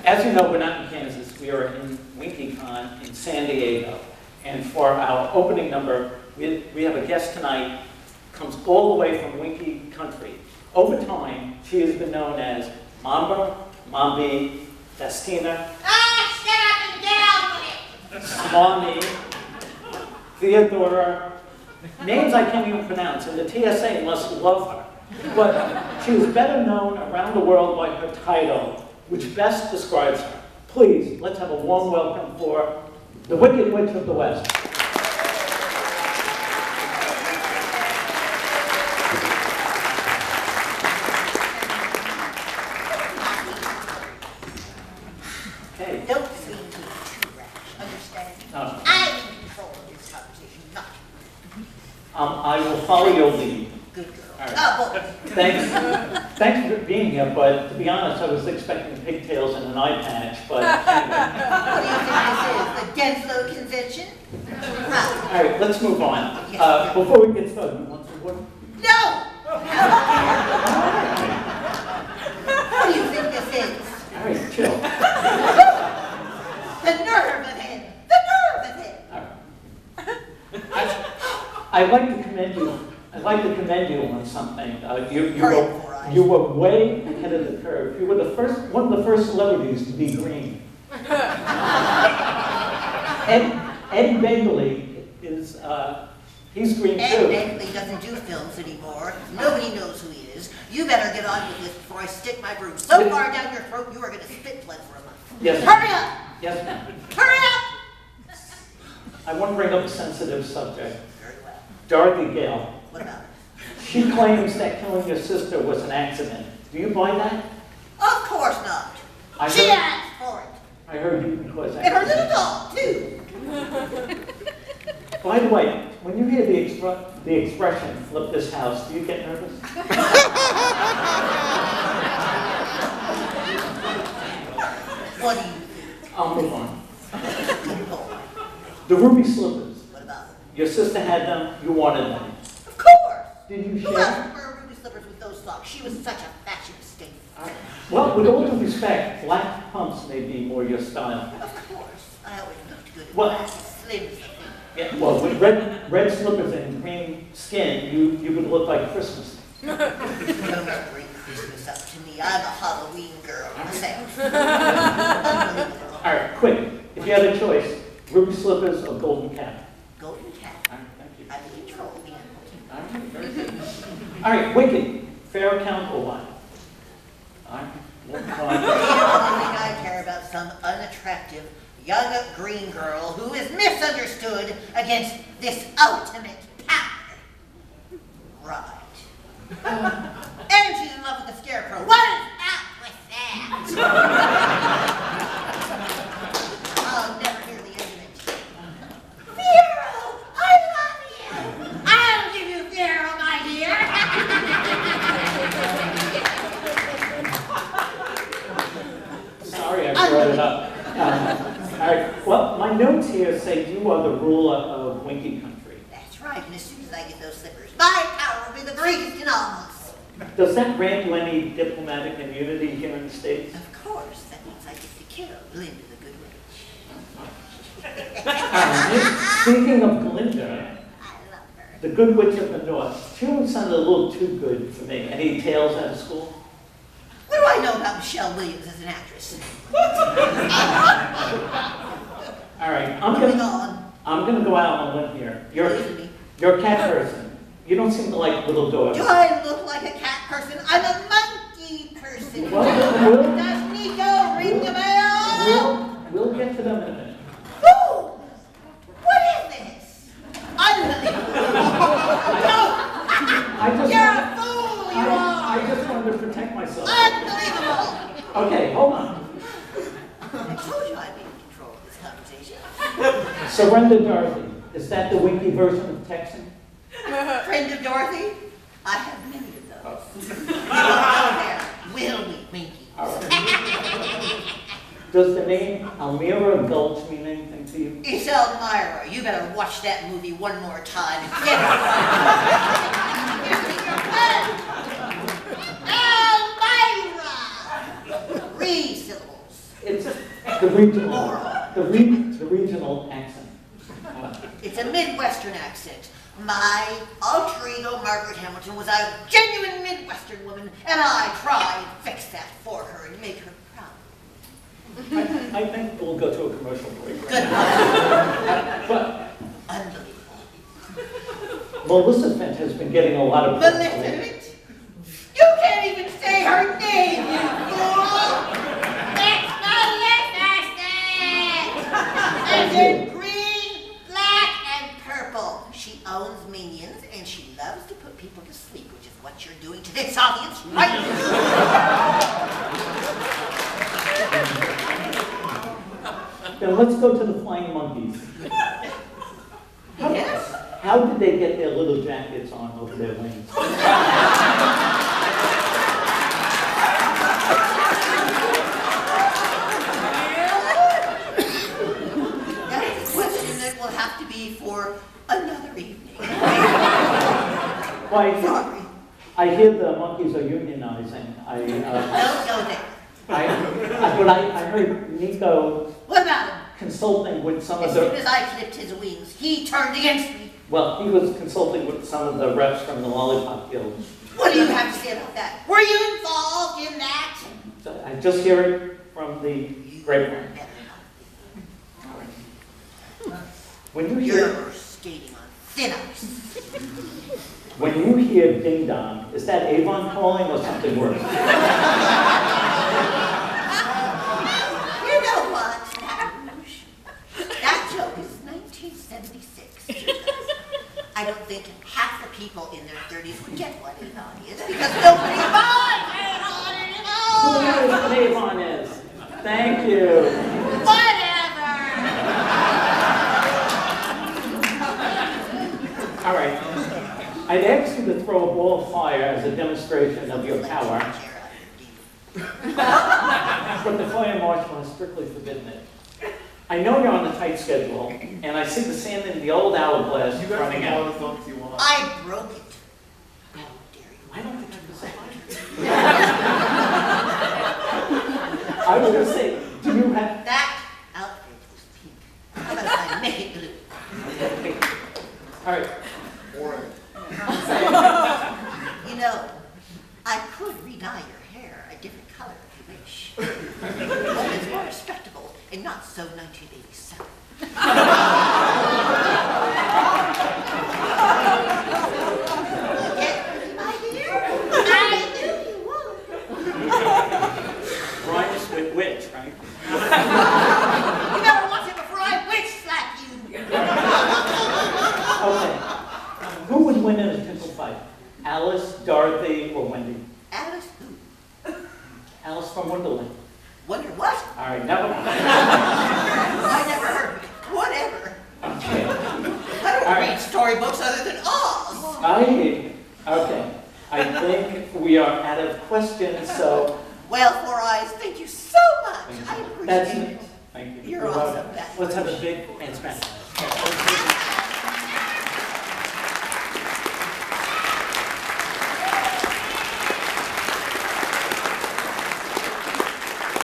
As you know, we're not in Kansas. We are in Winkie Con in San Diego. And for our opening number, we have a guest tonight, comes all the way from Winkie country. Over time, she has been known as Mamba, Mambi, Festina, shut up and get out with it! Mommy, Theodora, names I can't even pronounce, and the TSA must love her. But she is better known around the world by her title, which best describes her. Please, let's have a warm welcome for the Wicked Witch of the West. Okay. Don't seem to be too rash, understand? Oh. I'm in control of this conversation, not you. I will follow your lead. Good girl. All right. Oh, Thanks for being here, but to be honest, I was expecting pigtails and an eye patch, but anyway. What do you think this is, the Genslow Convention? Right. All right, let's move on. Yes. Before we get started, you want some water? No! What do you think this is? All right, chill. The nerve of him! The nerve of him! All right. I'd like to commend you on something. You were way ahead of the curve. You were one of the first celebrities to be green. Ed Begley is, he's green too. Ed Begley doesn't do films anymore. Nobody knows who he is. You better get on with this before I stick my broom so far down your throat you are going to spit blood for a month. Yes. Hurry up! Yes, ma'am. Hurry up! I want to bring up a sensitive subject. Very well. Dorothy Gale. What about it? She claims that killing your sister was an accident. Do you buy that? Of course not. I She heard- asked for it. I heard you because And her little dog, too. By the way, when you hear the expression, flip this house, do you get nervous? What do you think? I'll move on. Oh, The ruby slippers. what about it? Your sister had them, you wanted them. Of course! Did you Who share? asked for ruby slippers with those socks? She was such a fashion mistake. Well, with all due respect, black pumps may be more your style. Of course. I always looked good in What? black. Slim as a thing. Yeah, well, with red slippers and green skin, you would look like Christmas. Don't bring Christmas up to me. I'm a Halloween girl myself. Unbelievable. All right, quick. If you had a choice, ruby slippers or golden cap? Golden cat. All right, thank you. I'm in control of the animal. All right, very good. All right, Wicked. Fair account or what? All right, we'll move You on. don't think I care about some unattractive young green girl who is misunderstood against this ultimate power. Right. And she's in love with the scarecrow. What is up with that? I'll never hear the end of it. Fiero, I love you. I'll give you Fiero, my dear. Sorry I brought it up. All right, well, my notes here say you are the ruler of Winkie country. That's right, and as soon as I get those slippers, my power will be the greatest in all of us. Does that grant you any diplomatic immunity here in the States? Of course, that means I get to kill Glinda the Good Witch. Speaking of Glinda, I love her. the Good Witch of the North, she always sounded a little too good for me. Any tales out of school? What do I know about Michelle Williams as an actress? All right, Moving on. I'm gonna go out on a limb here. You're a cat person. You don't seem to like little dogs. Do I look like a cat person? I'm a monkey person. Well, Does Nico ring the bell? we'll get to them in a minute. Ooh, what is this? Unbelievable. No, you're a fool, you are. I just wanted to protect myself. Unbelievable. Okay, hold on. I told you I'd be in control of this conversation. Surrender Dorothy. Is that the Winkie version of Texan? Friend of Dorothy? I have many of those. Oh, there. Will we, Winkie? All right. Does the name Elmira Gulch mean anything to you? It's Elmira. You better watch that movie one more time. Get it right. Elmira! 3 syllables. It's The regional accent. It's a Midwestern accent. My alter ego, Margaret Hamilton, was a genuine Midwestern woman, and I try and fix that for her and make her proud. I think we'll go to a commercial break. Good. But Unbelievable. Maleficent has been getting a lot of press. Maleficent? You can't even say her name, you fool! It's Maleficent! As in green, black, and purple. She owns minions, and she loves to put people to sleep, which is what you're doing to this audience right now. Then let's go to the flying monkeys. Yes? How did they get their little jackets on over their wings? That's a question that will have to be for another evening. Why? Sorry. I hear the monkeys are unionizing. Don't go there. But I heard Nico What about him? consulting with some As of soon the, as I clipped his wings, he turned against me. well, he was consulting with some of the reps from the Lollipop Guild. What do you have to say about that? Were you involved in that? So I just hear it from the grapevine. When you hear, You're skating on thin ice. when you hear ding dong, is that Avon calling or something worse? You know what? That joke is 1976. I don't think half the people in their 30s would get what Avon is because nobody buys Avon Who anymore. knows what Avon is? Thank you. Whatever. All right. I'd ask you to throw a ball of fire as a demonstration of your power, but the fire marshal has strictly forbidden it. I know you're on a tight schedule, and I see the sand in the old hourglass running out. as long as you want. I broke it. How dare you? I don't think you can say that. I was going to say, do you have... That outfit was pink. How about if I make it blue? All right. Orange. You know, I could re-dye your hair a different color if you wish. But it's more respectable and not so 1987. Get my hair? I knew you would. Rhymes with witch, right? You better watch it before I witch slap you. Okay. Who would win in a tickle fight? Alice, Dorothy, or Wendy? Alice who? Alice from Wonderland. Wonder what? All right, never mind. I never heard of it. Whatever. Okay. I don't read storybooks other than Oz. Okay. I think we are out of questions, so... Well, Four Eyes, thank you so much. I appreciate That's it. it. Thank you. You're awesome. Let's have a big and smash.